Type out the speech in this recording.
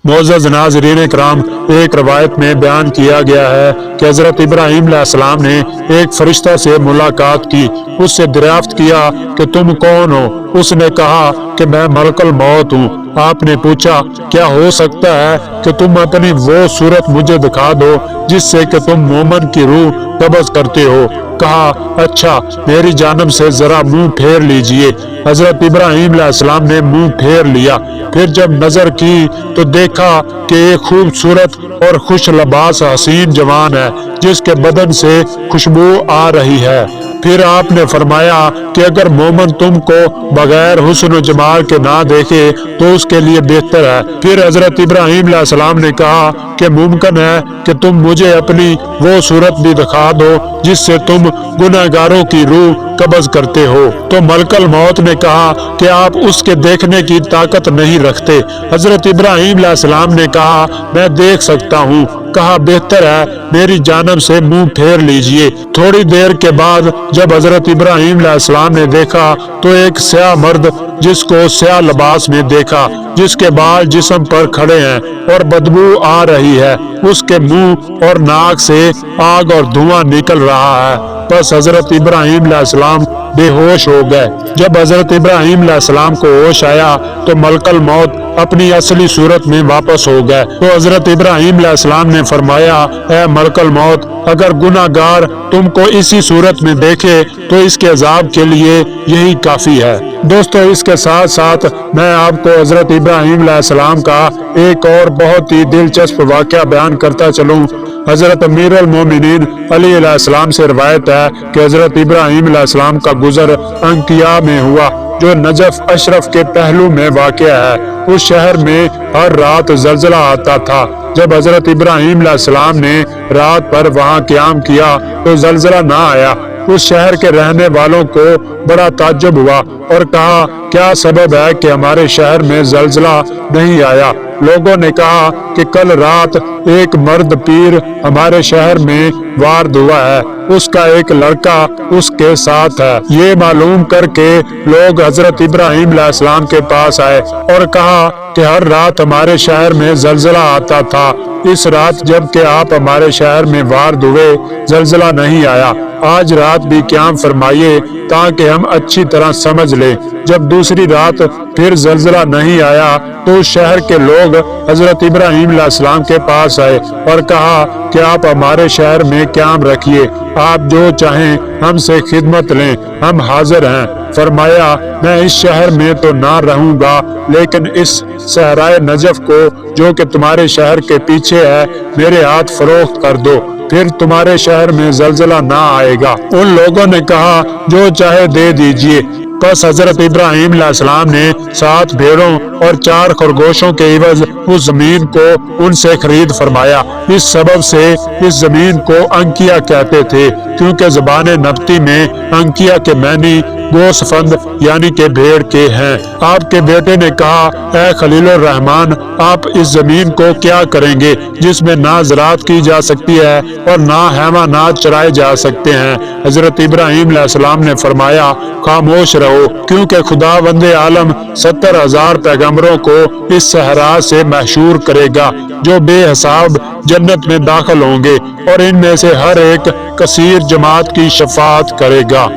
मोअज़्ज़ज़ नाज़रीन इकराम, एक रवायत में बयान किया गया है कि हज़रत इब्राहीम अलैहिस्सलाम ने एक फरिश्ता से मुलाकात की। उससे दरियाफ्त किया कि तुम कौन हो? उसने कहा कि मैं मलकुल मौत हूँ। आपने पूछा, क्या हो सकता है कि तुम अपनी वो सूरत मुझे दिखा दो जिससे कि तुम मोमन की रूह कब्ज़ करते हो? कहा, अच्छा, मेरी जानब से जरा मुंह फेर लीजिए। हजरत इब्राहीम अलैहिस्सलाम ने मुंह फेर लिया। फिर जब नजर की तो देखा कि एक खूबसूरत और खुश लबास हसीन जवान है जिसके बदन से खुशबू आ रही है। फिर आपने फरमाया कि अगर मोमन तुमको बगैर हुस्न जमाल के ना देखे तो उसके लिए बेहतर है। फिर हजरत इब्राहीम अलैहिस्सलाम ने कहा कि मुमकिन है कि तुम मुझे अपनी वो सूरत भी दिखा दो जिससे तुम गुनहगारों की रूह कब्ज़ करते हो। तो मलकल मौत ने कहा कि आप उसके देखने की ताकत नहीं रखते। हजरत इब्राहीम अलैहिस्सलाम ने कहा, मैं देख सकता हूँ। कहा, बेहतर है मेरी जानब से मुंह फेर लीजिए। थोड़ी देर के बाद जब हजरत इब्राहीम अलैहिस्सलाम ने देखा तो एक स्याह मर्द जिसको स्याह लिबास में देखा, जिसके बाल जिस्म पर खड़े हैं और बदबू आ रही है। उसके मुंह और नाक से आग और धुआं निकल रहा है। बस हजरत इब्राहीम अलैहिस्सलाम बेहोश हो गए। जब हजरत इब्राहीम अलैहिस्सलाम को होश आया तो मलकल मौत अपनी असली सूरत में वापस हो गए। तो हजरत इब्राहीम अलैहिस्सलाम ने फरमाया, ऐ मलकल मौत, अगर गुनाहगार तुमको इसी सूरत में देखे तो इसके अजाब के लिए यही काफी है। दोस्तों, इसके साथ साथ मैं आपको हजरत इब्राहीम अलैहिस्सलाम का एक और बहुत ही दिलचस्प वाकया बयान करता चलूं। हजरत अमीरुल मोमिनीन अली अलैहिस्सलाम से रवायत है कि हजरत इब्राहीम अलैहिस्सलाम का गुजर अंकिया में हुआ, जो नजफ अशरफ के पहलू में वाक़या है। उस शहर में हर रात जलजला आता था। जब हजरत इब्राहीम अलैहिस्सलाम ने रात भर वहाँ क़याम किया तो जलजला ना आया। उस शहर के रहने वालों को बड़ा ताज्जुब हुआ और कहा, क्या सबब है कि हमारे शहर में जलजला नहीं आया? लोगों ने कहा कि कल रात एक मर्द पीर हमारे शहर में वारद हुआ है, उसका एक लड़का उसके साथ है। ये मालूम करके लोग हजरत इब्राहीम अलैहिस्सलाम के पास आए और कहा कि हर रात हमारे शहर में जलजला आता था। इस रात जब कि आप हमारे शहर में वारद हुए, जलजला नहीं आया। आज रात भी क़याम फरमाइए ताकि हम अच्छी तरह समझ लें। जब दूसरी रात फिर जलजला नहीं आया तो उस शहर के लोग हजरत इब्राहीम अलैहिस्सलाम के पास आए और कहा कि आप हमारे शहर में क़याम रखिए, आप जो चाहें हमसे खिदमत लें, हम हाजिर हैं। फरमाया, मैं इस शहर में तो ना रहूंगा, लेकिन इस सहराए नजफ को जो कि तुम्हारे शहर के पीछे है मेरे हाथ फरोख्त कर दो, फिर तुम्हारे शहर में जलजला ना आएगा। उन लोगों ने कहा, जो चाहे दे दीजिए। बस हजरत इब्राहीम अलैहिस्सलाम ने 7 भेड़ों और 4 खरगोशों के एवज उस जमीन को उनसे खरीद फरमाया। इस सबब से इस जमीन को अंकिया कहते थे, क्योंकि ज़बान नबती में अंकिया के मैनी गोसफंद यानी के भेड़ के हैं। आपके बेटे ने कहा, ऐ खलीलुर रहमान, आप इस जमीन को क्या करेंगे जिसमें ना ज़राअत की जा सकती है और ना हैवानात चराए जा सकते हैं? हजरत इब्राहीम अलैहिस्सलाम ने फरमाया, खामोश रहो, क्योंकि खुदावंदे आलम 70,000 पैगंबरों को इस सहरा से महशूर करेगा, जो बेहिसाब जन्नत में दाखिल होंगे और इनमें से हर एक कसीर जमात की शफाअत करेगा।